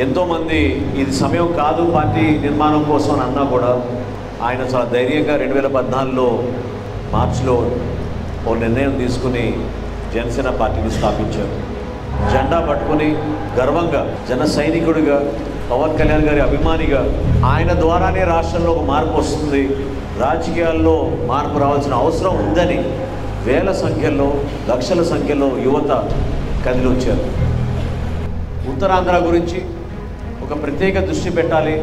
ఎంతోమంది ఇది సమయం కాదు పార్టీ నిర్మాణం కోసం అని అన్నా కూడా ఆయన చాలా ధైర్యంగా 2014లో మార్చిలో ఓ నిర్ణయం తీసుకుని జనసేన పార్టీని స్థాపించారు. జెండా పట్టుకుని గర్వంగా జన సైనికుడిగా పవన్ కళ్యాణ్ గారి అభిమానిగా ఆయన ద్వారానే రాష్ట్రంలో ఒక మార్పు వస్తుంది, రాజకీయాల్లో మార్పు రావాల్సిన అవసరం ఉందని వేల సంఖ్యలో లక్షల సంఖ్యలో యువత కదిలొచ్చారు. ఉత్తరాంధ్ర గురించి ఒక ప్రత్యేక దృష్టి పెట్టాలి,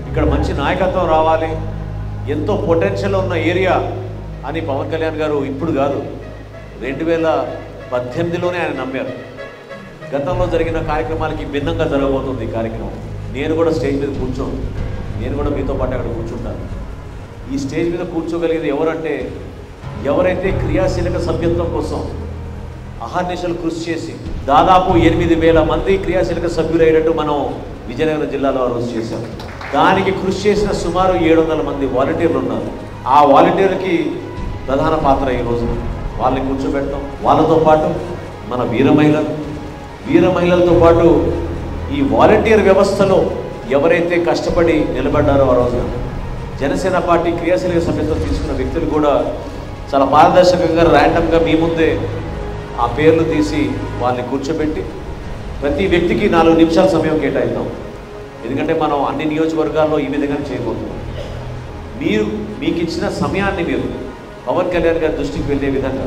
ఇక్కడ మంచి నాయకత్వం రావాలి, ఎంతో పొటెన్షియల్ ఉన్న ఏరియా అని పవన్ కళ్యాణ్ గారు ఇప్పుడు కాదు 2018లోనే ఆయన నమ్మారు. గతంలో జరిగిన కార్యక్రమాలకి భిన్నంగా జరగబోతుంది ఈ కార్యక్రమం. నేను కూడా స్టేజ్ మీద కూర్చోను, నేను కూడా మీతో పాటు అక్కడ కూర్చుంటాను. ఈ స్టేజ్ మీద కూర్చోగలిగేది ఎవరంటే ఎవరైతే క్రియాశీలక సభ్యత్వం కోసం అహర్నిశలు కృషి చేసి దాదాపు 8,000 మంది క్రియాశీలక సభ్యులయ్యేటట్టు మనం విజయనగరం జిల్లాలో ఆ రోజు చేశాం. దానికి కృషి చేసిన సుమారు 700 మంది వాలంటీర్లు ఉన్నారు. ఆ వాలంటీర్కి ప్రధాన పాత్ర ఈ రోజు వాళ్ళని కూర్చోబెడతాం. వాళ్ళతో పాటు మన వీర మహిళలతో పాటు ఈ వాలంటీర్ వ్యవస్థలో ఎవరైతే కష్టపడి నిలబడ్డారో ఆ రోజున జనసేన పార్టీ క్రియాశీలక సభ్యత్వం తీసుకున్న వ్యక్తులు కూడా చాలా పారదర్శకంగా ర్యాండమ్గా మీ ముందే ఆ పేర్లు తీసి వాళ్ళని కూర్చోబెట్టి ప్రతి వ్యక్తికి 4 నిమిషాల సమయం కేటాయిద్దాం. ఎందుకంటే మనం అన్ని నియోజకవర్గాల్లో ఈ విధంగా చేయబోతున్నాం. మీకు ఇచ్చిన సమయాన్ని మీరు పవన్ కళ్యాణ్ గారి దృష్టికి వెళ్ళే విధంగా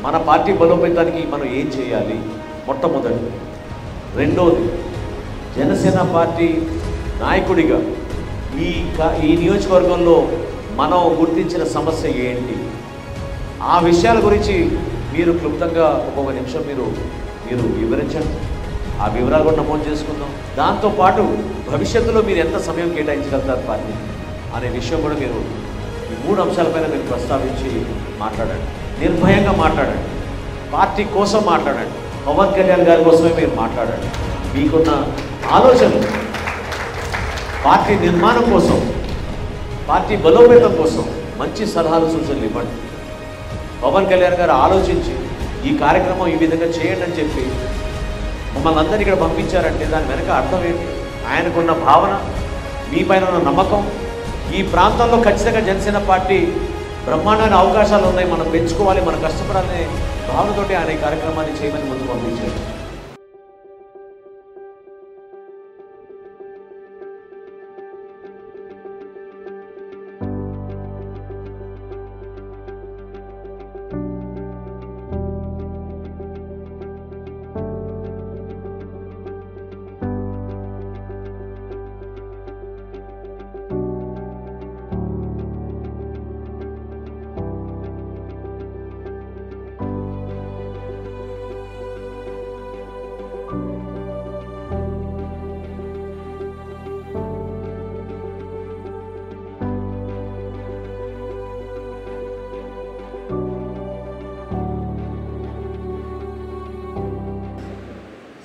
మన పార్టీ బలోపేతానికి మనం ఏం చేయాలి, మొట్టమొదటి. రెండోది, జనసేన పార్టీ నాయకుడిగా ఈ నియోజకవర్గంలో మనం గుర్తించిన సమస్య ఏంటి, ఆ విషయాల గురించి మీరు క్లుప్తంగా ఒక్కొక్క నిమిషం మీరు వివరించండి. ఆ వివరాలు కూడా నమోదు చేసుకుందాం. దాంతోపాటు భవిష్యత్తులో మీరు ఎంత సమయం కేటాయించగలుగుతారు పార్టీ అనే విషయం కూడా మీరు ఈ 3 అంశాలపైన మీరు ప్రస్తావించి మాట్లాడండి. నిర్భయంగా మాట్లాడండి, పార్టీ కోసం మాట్లాడండి, పవన్ కళ్యాణ్ గారి కోసమే మీరు మాట్లాడండి. మీకున్న ఆలోచనలు పార్టీ నిర్మాణం కోసం, పార్టీ బలోపేతం కోసం మంచి సలహాలు సూచనలు ఇవ్వండి. పవన్ కళ్యాణ్ గారు ఆలోచించి ఈ కార్యక్రమం ఈ విధంగా చేయండి అని చెప్పి మమ్మల్ని అందరినీ ఇక్కడ పంపించారంటే దాని వెనక అర్థం ఏంటి? ఆయనకున్న భావన, మీ పైన ఉన్న నమ్మకం, ఈ ప్రాంతంలో ఖచ్చితంగా జనసేన పార్టీ బ్రహ్మాండమైన అవకాశాలు ఉన్నాయి, మనం పెంచుకోవాలి, మనం కష్టపడాలనే భావనతోటి ఆయన ఈ కార్యక్రమాన్ని చేయమని ముందు పంపించారు.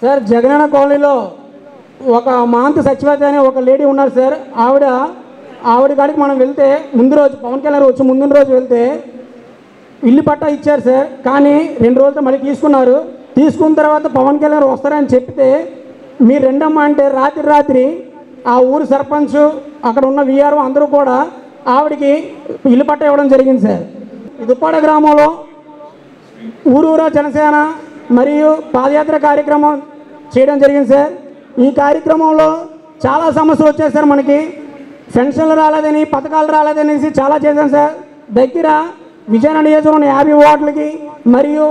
సార్, జగనన్న కాలనీలో ఒక మాంతి సచివత అనే ఒక లేడీ ఉన్నారు సార్. ఆవిడ కాడికి మనం వెళ్తే ముందు రోజు పవన్ కళ్యాణ్ వచ్చి ముందు రోజు వెళ్తే ఇల్లు పట్టా ఇచ్చారు సార్. కానీ 2 రోజులతో మళ్ళీ తీసుకున్న తర్వాత పవన్ కళ్యాణ్ వస్తారని చెప్తే మీరు రెండమ్మా అంటే రాత్రి ఆ ఊరు సర్పంచ్ అక్కడ ఉన్న విఆర్ఓ అందరూ కూడా ఆవిడికి ఇల్లు పట్టా ఇవ్వడం జరిగింది సార్. దుప్పాడ గ్రామంలో ఊరూరా జనసేన మరియు పాదయాత్ర కార్యక్రమం చేయడం జరిగింది సార్. ఈ కార్యక్రమంలో చాలా సమస్యలు వచ్చాయి సార్. మనకి పెన్షన్లు రాలేదని, పథకాలు రాలేదనేసి చాలా చేశాం సార్. దగ్గర విజయనగరం నియోజకవర్గంలో 50 వార్డులకి మరియు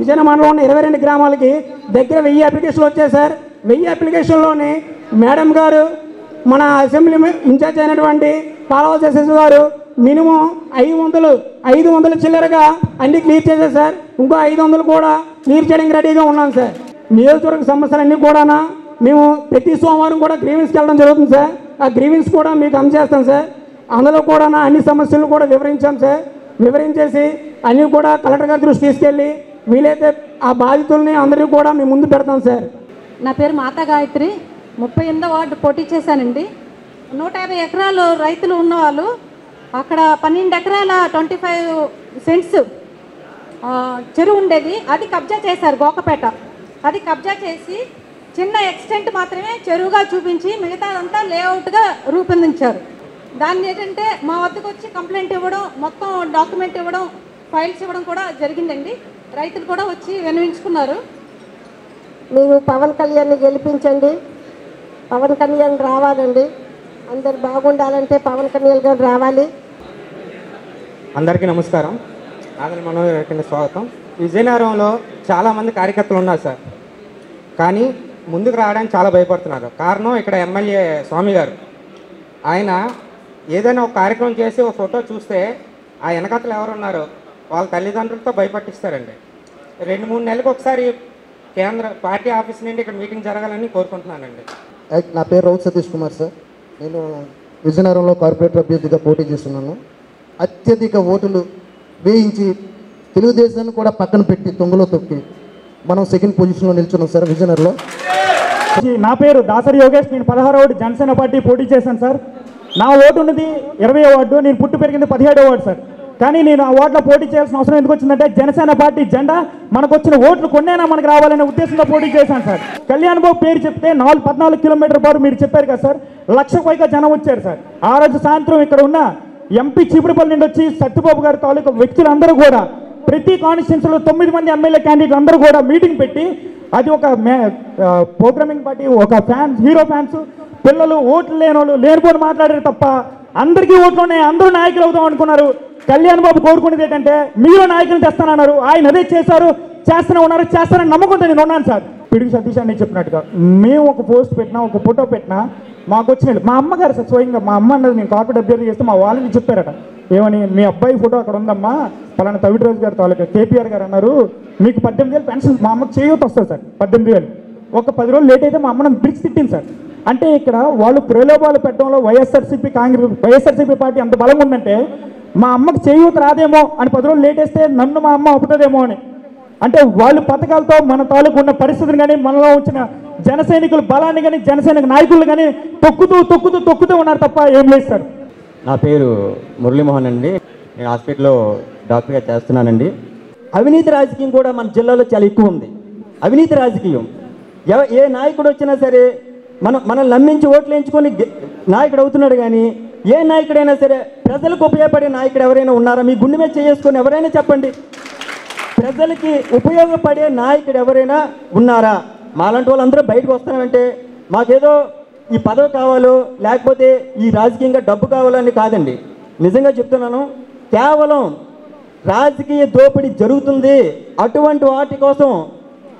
విజయనగరం మండలంలో ఉన్న 22 గ్రామాలకి దగ్గర 1000 అప్లికేషన్లు వచ్చాయి సార్. 1000 అప్లికేషన్లోని మేడం గారు, మన అసెంబ్లీ ఇన్ఛార్జ్ అయినటువంటి పాలవ శశి గారు మినిమం 500 చిల్లరగా అన్ని క్లియర్ చేశారు సార్. ఇంకో 500 కూడా క్లియర్ చేయడానికి రెడీగా ఉన్నాం సార్. నియోజకవర్గ సమస్యలన్నీ కూడా మేము ప్రతి సోమవారం కూడా గ్రీవెన్స్కి వెళ్ళడం జరుగుతుంది సార్. ఆ గ్రీవెన్స్ కూడా మీకు అందజేస్తాం సార్. అందులో కూడా అన్ని సమస్యలు కూడా వివరించాం సార్. వివరించేసి అన్నీ కూడా కలెక్టర్ గారి దృష్టి తీసుకెళ్ళి వీలైతే ఆ బాధితుల్ని అందరికీ కూడా మేము ముందు పెడతాం సార్. నా పేరు మాతా గాయత్రి, 38వ వార్డు పోటీ చేశానండి. 150 ఎకరాలు రైతులు ఉన్నవాళ్ళు అక్కడ 12 ఎకరాల 25 సెంట్స్ చెరువు ఉండేది, అది కబ్జా చేశారు. గోకపేట అది కబ్జా చేసి చిన్న ఎక్స్టెంట్ మాత్రమే చెరువుగా చూపించి మిగతాదంతా లేఅవుట్గా రూపొందించారు. దాన్ని ఏంటంటే మా వద్దకు వచ్చి కంప్లైంట్ ఇవ్వడం, మొత్తం డాక్యుమెంట్ ఇవ్వడం, ఫైల్స్ ఇవ్వడం కూడా జరిగిందండి. రైతులు కూడా వచ్చి విన్నవించుకున్నారు. మీరు పవన్ కళ్యాణ్ని గెలిపించండి, పవన్ కళ్యాణ్ రావాలండి, అందరు బాగుండాలంటే పవన్ కళ్యాణ్ గారు రావాలి. అందరికీ నమస్కారం. ఆదరణ మనోహర్ స్వాగతం. విజయనగరంలో చాలామంది కార్యకర్తలు ఉన్నారు సార్, కానీ ముందుకు రావడానికి చాలా భయపడుతున్నారు. కారణం ఇక్కడ ఎమ్మెల్యే స్వామి గారు, ఆయన ఏదైనా ఒక కార్యక్రమం చేసి ఒక ఫోటో చూస్తే ఆ వెనకతలు ఎవరున్నారో వాళ్ళ తల్లిదండ్రులతో భయపట్టిస్తారండి. 2-3 నెలలకు ఒకసారి కేంద్ర పార్టీ ఆఫీస్ నుండి ఇక్కడ మీటింగ్ జరగాలని కోరుకుంటున్నానండి. నా పేరు రౌత్ సతీష్ కుమార్ సార్. నేను విజయనగరంలో కార్పొరేటర్ అభ్యర్థిగా పోటీ చేస్తున్నాను. అత్యధిక ఓటులు వేయించి తెలుగుదేశాన్ని కూడా పక్కన పెట్టి తొంగలో తొక్కి మనం సెకండ్ పొజిషన్లో నిల్చున్నాం సార్ విజయనగరంలో. నా పేరు దాసరి యోగేష్. నేను 16వ వార్డు జనసేన పార్టీ పోటీ చేశాను సార్. నా ఓటు ఉన్నది 20వ వార్డు, నేను పుట్టి పెరిగింది 17వ వార్డు సార్. కానీ నేను ఆ వార్డులో పోటీ చేయాల్సిన అవసరం ఎందుకు వచ్చిందంటే జనసేన పార్టీ జెండా మనకు వచ్చిన ఓట్లు కొన్నైనా మనకు రావాలనే ఉద్దేశంతో పోటీ చేశాను సార్. కళ్యాణ్ బాబు పేరు చెప్తే 14 కిలోమీటర్ పాటు మీరు చెప్పారు కదా సార్, 1,00,000 పైగా జనం వచ్చారు సార్. ఆ రోజు సాయంత్రం ఇక్కడ ఉన్న ఎంపీ చీపురుపల్లి నుండి వచ్చి సత్యబాబు గారి తాలూకా వ్యక్తులందరూ కూడా ప్రతి కాన్స్టిట్యున్సీలో 9 మంది ఎమ్మెల్యే క్యాండిడేట్లు అందరూ కూడా మీటింగ్ పెట్టి, అది ఒక ప్రోగ్రామింగ్ పార్టీ, ఒక ఫ్యాన్స్, హీరో ఫ్యాన్స్ పిల్లలు, ఓట్లు లేని వాళ్ళు లేనిపోని మాట్లాడారు తప్ప అందరికీ ఓట్లు ఉన్నాయి, అందరూ నాయకులు అవుతాం అనుకున్నారు. కళ్యాణ్ బాబు కోరుకునేది ఏంటంటే మీరు నాయకులు తెస్తానన్నారు, ఆయన అదే చేశారు, చేస్తూనే ఉన్నారు, చేస్తారని నమ్మకంతో నేను ఉన్నాను సార్. పిడుగు సతీష్ అని చెప్పినట్టుగా మేము ఒక పోస్ట్ పెట్టినా, ఒక ఫోటో పెట్టినా మాకు వచ్చినట్టు మా అమ్మగారు సార్ స్వయంగా, మా అమ్మ అన్నది నేను కార్పొరేట్ అభ్యర్థి చేస్తే మా వాళ్ళని చెప్పారట, ఏమని మీ అబ్బాయి ఫోటో అక్కడ ఉందమ్మా, పలానా తవిటిరాజు గారి తాలూకా కేపీఆర్ గారు అన్నారు, మీకు 18,000 పెన్షన్, మా అమ్మకి చేయూత వస్తుంది సార్ 18,000. ఒక 10 రోజులు లేట్ అయితే మా అమ్మని పిలిచి తిట్టింది సార్. అంటే ఇక్కడ వాళ్ళు ప్రలోభాలు పెట్టడంలో వైఎస్ఆర్సీపీ పార్టీ అంత బలం ఉందంటే మా అమ్మకి చేయూత రాదేమో అని 10 రోజులు లేట్ వేస్తే నన్ను మా అమ్మ ఒప్పుతుందేమో అని. అంటే వాళ్ళు పథకాలతో మన తాలూకు ఉన్న పరిస్థితిని కానీ, మనలో వచ్చిన జన సైనికుల బలాన్ని కానీ, జనసైనిక నాయకులు కానీ తొక్కుతూ ఉన్నారు తప్ప ఏం లేదు సార్. నా పేరు మురళీమోహన్ అండి. నేను హాస్పిటల్లో డాక్టర్గా చేస్తున్నానండి. అవినీతి రాజకీయం కూడా మన జిల్లాలో చాలా ఎక్కువ ఉంది. అవినీతి రాజకీయం ఏ నాయకుడు వచ్చినా సరే మనల్ని నమ్మించి ఓట్లు వేయించుకొని నాయకుడు అవుతున్నాడు. కానీ ఏ నాయకుడైనా సరే ప్రజలకు ఉపయోగపడే నాయకుడు ఎవరైనా ఉన్నారా? మీ గుండె మీద చేసుకొని ఎవరైనా చెప్పండి. ప్రజలకి ఉపయోగపడే నాయకుడు ఎవరైనా ఉన్నారా? మాలాంటి వాళ్ళందరూ బయటకు వస్తున్నామంటే మాకేదో ఈ పదవి కావాలో లేకపోతే ఈ రాజకీయంగా డబ్బు కావాలని కాదండి. నిజంగా చెప్తున్నాను, కేవలం రాజకీయ దోపిడీ జరుగుతుంది, అటువంటి వాటి కోసం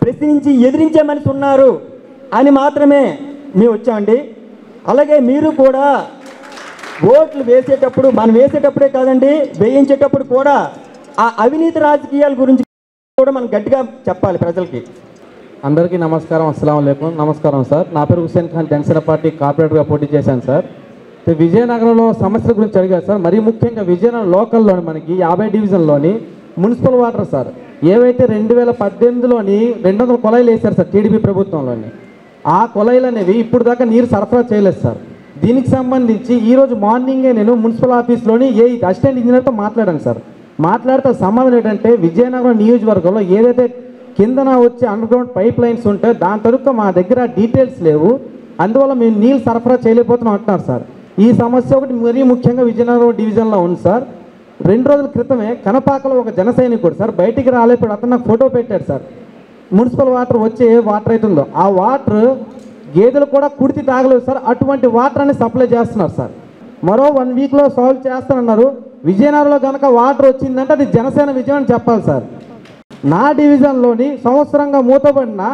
ప్రశ్నించి ఎదిరించే మనిషి ఉన్నారు అని మాత్రమే మేము వచ్చామండి. అలాగే మీరు కూడా ఓట్లు వేసేటప్పుడు, మనం వేసేటప్పుడే కాదండి, వేయించేటప్పుడు కూడా ఆ అవినీతి రాజకీయాల గురించి కూడా మనం గట్టిగా చెప్పాలి ప్రజలకి. అందరికీ నమస్కారం, అస్సలాము అలైకుం. నమస్కారం సార్. నా పేరు హుస్సేన్ ఖాన్, జనసేన పార్టీ కార్పొరేటర్గా పోటీ చేశాను సార్. విజయనగరంలో సమస్యల గురించి అడిగారు సార్. మరీ ముఖ్యంగా విజయనగరం లోకల్లోని మనకి 50 డివిజన్లోని మున్సిపల్ వాటర్ సార్, ఏవైతే 2018లోని 200 కొలాయిలు వేశారు సార్ టీడీపీ ప్రభుత్వంలోని, ఆ కొలాయిలు అనేవి ఇప్పుడు దాకా నీరు సరఫరా చేయలేదు సార్. దీనికి సంబంధించి ఈరోజు మార్నింగే నేను మున్సిపల్ ఆఫీస్లోని అసిస్టెంట్ ఇంజనీర్తో మాట్లాడాను సార్. మాట్లాడితే సమాధానం ఏంటంటే విజయనగరం నియోజకవర్గంలో ఏదైతే కిందన వచ్చే అండర్గ్రౌండ్ పైప్ లైన్స్ ఉంటే దాని తరఫు మా దగ్గర డీటెయిల్స్ లేవు, అందువల్ల మేము నీళ్ళు సరఫరా చేయలేకపోతున్నాం అంటున్నారు సార్. ఈ సమస్య ఒకటి మరీ ముఖ్యంగా విజయనగరం డివిజన్లో ఉంది సార్. 2 రోజుల క్రితమే కనపాకలో ఒక జన సైనికుడు సార్ బయటికి రాలేప్పుడు అతను నాకు ఫోటో పెట్టాడు సార్. మున్సిపల్ వాటర్ వచ్చే వాటర్ అవుతుందో ఆ వాటర్ గేదెలు కూడా కుడితి తాగలేదు సార్. అటువంటి వాటర్ అని సప్లై చేస్తున్నారు సార్. మరో 1 వీక్లో సాల్వ్ చేస్తానన్నారు. విజయనగరంలో కనుక వాటర్ వచ్చిందంటే అది జనసేన విజయం అని చెప్పాలి సార్. నా డివిజన్లోని సంవత్సరంగా మూతపడిన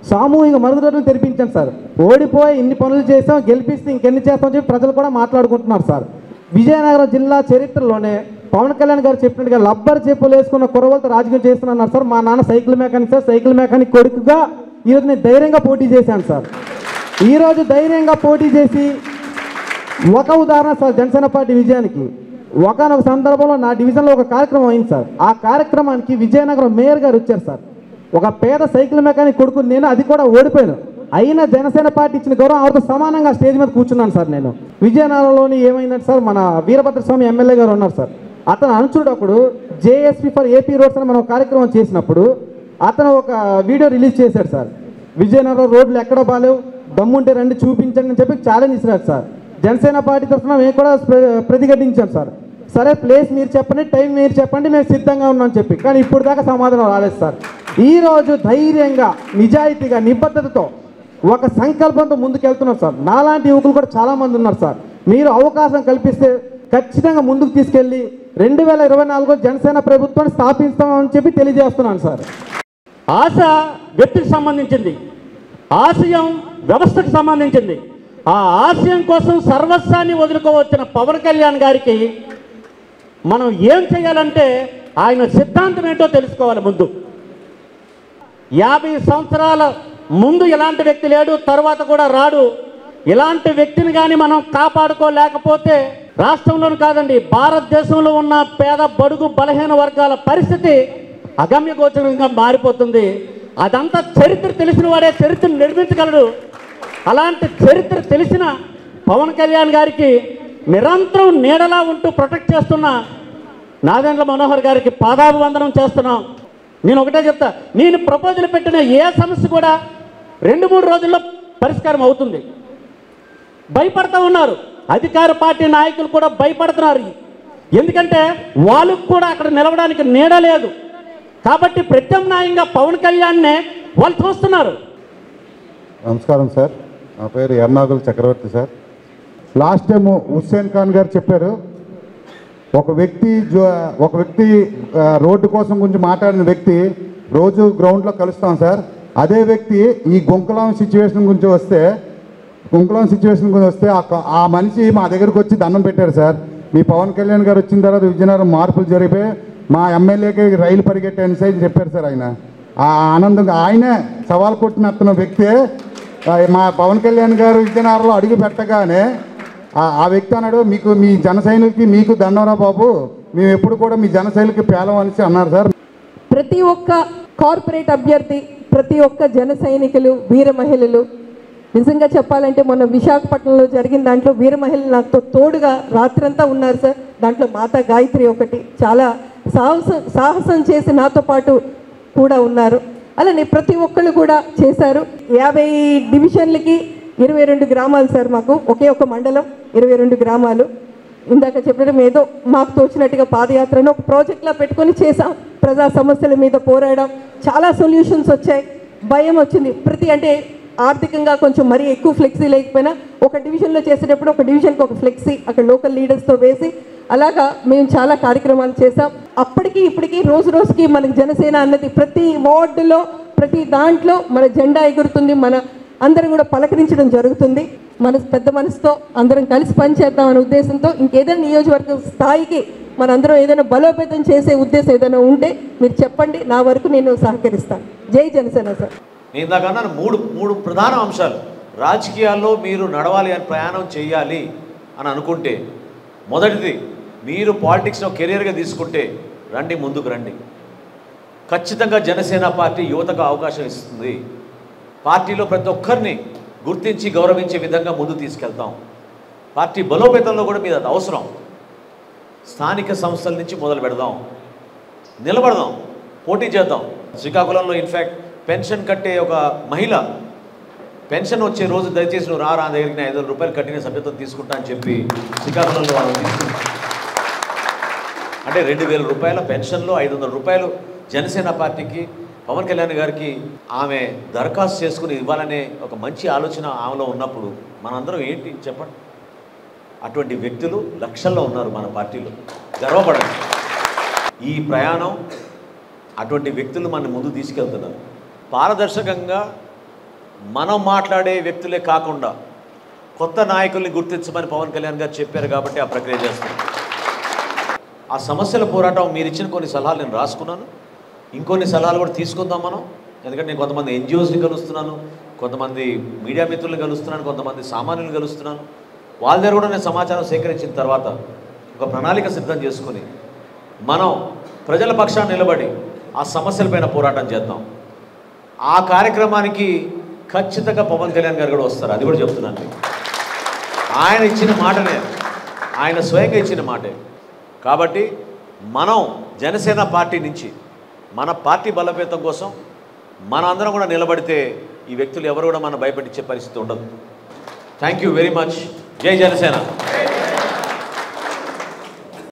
సామూహిక మరుగుదొడ్లు తెరిపించాను సార్. ఓడిపోయి ఇన్ని పనులు చేసాం, గెలిపిస్తే ఇంకెన్ని చేస్తామని చెప్పి ప్రజలు కూడా మాట్లాడుకుంటున్నారు సార్. విజయనగరం జిల్లా చరిత్రలోనే పవన్ కళ్యాణ్ గారు చెప్పినట్టుగా లబ్బర్ చెప్పులు వేసుకున్న కుర్రవాళ్ళతో రాజకీయం చేస్తున్నారు సార్. మా నాన్న cycle mechanic sir. Cycle mechanic కొడుకుగా ఈరోజు నేను ధైర్యంగా పోటీ చేశాను సార్. ఈరోజు ధైర్యంగా పోటీ చేసి ఒక ఉదాహరణ సార్ జనసేన పార్టీ విజయానికి. ఒకనొక సందర్భంలో నా డివిజన్లో ఒక కార్యక్రమం అయింది సార్. ఆ కార్యక్రమానికి విజయనగరం మేయర్ గారు వచ్చారు సార్. ఒక పేద సైకిల్ మెకానిక్ కొడుకు నేను, అది కూడా ఓడిపోయాను. అయినా జనసేన పార్టీ ఇచ్చిన గౌరవం ఆవిడతో సమానంగా స్టేజ్ మీద కూర్చున్నాను సార్. నేను విజయనగరంలోని ఏమైందంటే సార్, మన వీరభద్రస్వామి ఎమ్మెల్యే గారు ఉన్నారు సార్. అతను అనుచుడు అప్పుడు జేఎస్పీ ఫర్ ఏపీ రోడ్స్ అని మనం కార్యక్రమం చేసినప్పుడు అతను ఒక వీడియో రిలీజ్ చేశాడు సార్. విజయనగరం రోడ్లు ఎక్కడ బాలేవు, దమ్ముంటే రండి చూపించండి అని చెప్పి ఛాలెంజ్ ఇచ్చినారు సార్. జనసేన పార్టీ తరఫున మేము కూడా ప్రతిఘటించాం సార్. సరే ప్లేస్ మీరు చెప్పండి, టైం మీరు చెప్పండి, మేము సిద్ధంగా ఉన్నాం చెప్పి, కానీ ఇప్పుడు దాకా సమాధానం రాలేదు సార్. ఈరోజు ధైర్యంగా, నిజాయితీగా, నిబద్ధతతో, ఒక సంకల్పంతో ముందుకెళ్తున్నారు సార్. నాలాంటి యువకులు కూడా చాలామంది ఉన్నారు సార్. మీరు అవకాశం కల్పిస్తే ఖచ్చితంగా ముందుకు తీసుకెళ్ళి 2024 జనసేన ప్రభుత్వాన్ని స్థాపిస్తామని చెప్పి తెలియజేస్తున్నాను సార్. ఆశ వ్యక్తికి సంబంధించింది, ఆశయం వ్యవస్థకు సంబంధించింది. ఆ ఆశయం కోసం సర్వస్వాన్ని వదులుకోవచ్చిన పవన్ కళ్యాణ్ గారికి మనం ఏం చేయాలంటే ఆయన సిద్ధాంతం ఏంటో తెలుసుకోవాలి. ముందు 50 సంవత్సరాల ముందు ఇలాంటి వ్యక్తి లేడు, తర్వాత కూడా రాడు. ఇలాంటి వ్యక్తిని కానీ మనం కాపాడుకోలేకపోతే రాష్ట్రంలోనూ కాదండి, భారతదేశంలో ఉన్న పేద బడుగు బలహీన వర్గాల పరిస్థితి అగమ్యగోచరంగా మారిపోతుంది. అదంతా చరిత్ర తెలిసిన వాడే చరిత్రను నిర్మించగలడు. అలాంటి చరిత్ర తెలిసిన పవన్ కళ్యాణ్ గారికి నిరంతరం నీడలా ఉంటూ ప్రొటెక్ట్ చేస్తున్న నాదెండ్ల మనోహర్ గారికి పాదాభివందనం చేస్తున్నాం. నేను ఒకటే చెప్తా, నేను ప్రపోజల్ పెట్టిన ఏ సమస్య కూడా 2-3 రోజుల్లో పరిష్కారం అవుతుంది. భయపడతా ఉన్నారు అధికార పార్టీ నాయకులు కూడా భయపడుతున్నారు. ఎందుకంటే వాళ్ళకు కూడా అక్కడ నిలవడానికి నీడ లేదు కాబట్టి ప్రత్యామ్నాయంగా పవన్ కళ్యాణ్నే వాళ్ళు చూస్తున్నారు. నమస్కారం సార్, నా పేరు Ernagula Chakravarthi sir. Last time Hussain Khan గారు చెప్పారు, ఒక వ్యక్తి రోడ్డు కోసం గురించి మాట్లాడిన వ్యక్తి రోజు గ్రౌండ్లో కలుస్తాం సార్. అదే వ్యక్తి ఈ గుంకలం సిచ్యువేషన్ గురించి వస్తే ఆ మనిషి మా దగ్గరకు వచ్చి దండం పెట్టారు సార్. మీ పవన్ కళ్యాణ్ గారు వచ్చిన తర్వాత విజయనగరం మార్పులు జరిగిపోయి మా ఎమ్మెల్యేకి రైలు పరిగెట్టాను సార్ చెప్పారు సార్. ఆయన ఆ ఆనందంగా ఆయనే సవాల్ కొట్టిన అతను వ్యక్తే మా పవన్ కళ్యాణ్ గారు విజయనగరంలో అడుగు పెట్టగానే ఆ వ్యక్తి అన్నాడు, మీకు మీ జన సైనికులకి మీకు దండవరా బాబు, మేము ఎప్పుడు కూడా మీ జన సైనికులకి పేలం అనేసి అన్నారు సార్. ప్రతి ఒక్క కార్పొరేట్ అభ్యర్థి, ప్రతి ఒక్క జన సైనికులు, వీర మహిళలు, నిజంగా చెప్పాలంటే మొన్న విశాఖపట్నంలో జరిగిన దాంట్లో వీర మహిళలు నాతో తోడుగా రాత్రంతా ఉన్నారు సార్. దాంట్లో మాతా గాయత్రి ఒకటి చాలా సాహసం చేసి నాతో పాటు కూడా ఉన్నారు. అలానే ప్రతి ఒక్కళ్ళు కూడా చేశారు. 50 డివిజన్లకి 22 గ్రామాలు సార్. మాకు ఒకే ఒక మండలం 22 గ్రామాలు. ఇందాక చెప్పడం ఏదో మాకు తోచినట్టుగా పాదయాత్రను ఒక ప్రాజెక్ట్లా పెట్టుకొని చేసాం. ప్రజా సమస్యల మీద పోరాడాం, చాలా సొల్యూషన్స్ వచ్చాయి. భయం వచ్చింది, అంటే ఆర్థికంగా కొంచెం మరీ ఎక్కువ ఫ్లెక్సీ లేకపోయినా ఒక డివిజన్లో చేసేటప్పుడు ఒక డివిజన్కి ఒక ఫ్లెక్సీ అక్కడ లోకల్ లీడర్స్తో వేసి అలాగా మేము చాలా కార్యక్రమాలు చేసాం. అప్పటికి ఇప్పటికీ రోజు రోజుకి మనకి జనసేన అన్నది ప్రతి వార్డులో ప్రతి దాంట్లో మన జెండా ఎగురుతుంది. మన అందరం కూడా పలకరించడం జరుగుతుంది. మన పెద్ద మనసుతో అందరం కలిసి పనిచేద్దాం అనే ఉద్దేశంతో ఇంకేదైనా నియోజకవర్గ స్థాయికి మనందరం ఏదైనా బలోపేతం చేసే ఉద్దేశం ఏదైనా ఉంటే మీరు చెప్పండి, నా వరకు నేను సహకరిస్తాను. జై జనసేన సార్. నేను ఇందాక అన్నాను మూడు ప్రధాన అంశాలు. రాజకీయాల్లో మీరు నడవాలి అని ప్రయాణం చేయాలి అని అనుకుంటే మొదటిది మీరు పాలిటిక్స్లో కెరీర్గా తీసుకుంటే రండి, ముందుకు రండి. ఖచ్చితంగా జనసేన పార్టీ యువతకు అవకాశం ఇస్తుంది. పార్టీలో ప్రతి ఒక్కరిని గుర్తించి గౌరవించే విధంగా ముందు తీసుకెళ్తాం. పార్టీ బలోపేతంలో కూడా మీద అది అవసరం. స్థానిక సంస్థల నుంచి మొదలు పెడదాం, నిలబడదాం, పోటీ చేద్దాం. శ్రీకాకుళంలో ఇన్ఫ్యాక్ట్ పెన్షన్ కట్టే ఒక మహిళ పెన్షన్ వచ్చే రోజు దయచేసి నువ్వు రా దగ్గరికి 5,000 రూపాయలు కట్టిన సభ్యత్వం తీసుకుంటా అని చెప్పి శ్రీకాకుళంలో వాళ్ళు తీసుకుంటారు. అంటే 2,000 రూపాయల పెన్షన్లో 500 రూపాయలు జనసేన పార్టీకి పవన్ కళ్యాణ్ గారికి ఆమె దరఖాస్తు చేసుకుని ఇవ్వాలనే ఒక మంచి ఆలోచన ఆమెలో ఉన్నప్పుడు మనందరం ఏంటి చెప్పండి. అటువంటి వ్యక్తులు లక్షల్లో ఉన్నారు మన పార్టీలో. గర్వపడండి. ఈ ప్రయాణం అటువంటి వ్యక్తులు మన ముందు తీసుకెళ్తున్నారు. పారదర్శకంగా మనం మాట్లాడే వ్యక్తులే కాకుండా కొత్త నాయకుల్ని గుర్తించమని పవన్ కళ్యాణ్ గారు చెప్పారు కాబట్టి ఆ ప్రక్రియ చేస్తున్నాం. ఆ సమస్యల పోరాటం మీరు ఇచ్చిన కొన్ని సలహాలు నేను రాసుకున్నాను. ఇంకొన్ని సలహాలు కూడా తీసుకుందాం మనం. ఎందుకంటే నేను కొంతమంది ఎన్జిఓస్ని కలుస్తున్నాను, కొంతమంది మీడియా మిత్రులను కలుస్తున్నాను, కొంతమంది సామాన్యులను కలుస్తున్నాను. వాళ్ళ దగ్గర కూడా నేను సమాచారం సేకరించిన తర్వాత ఒక ప్రణాళిక సిద్ధం చేసుకుని మనం ప్రజల పక్షాన్ని నిలబడి ఆ సమస్యలపైన పోరాటం చేద్దాం. ఆ కార్యక్రమానికి ఖచ్చితంగా పవన్ కళ్యాణ్ గారు కూడా వస్తారు. అది కూడా చెప్తున్నాను. ఆయన ఇచ్చిన మాటనే, ఆయన స్వయంగా ఇచ్చిన మాటే. కాబట్టి మనం జనసేన పార్టీ నుంచి మన పార్టీ బలోపేతం కోసం మన అందరం కూడా నిలబడితే ఈ వ్యక్తులు ఎవరు కూడా మనం భయపెట్టించే పరిస్థితి ఉండదు. Thank you very much. జై జనసేన.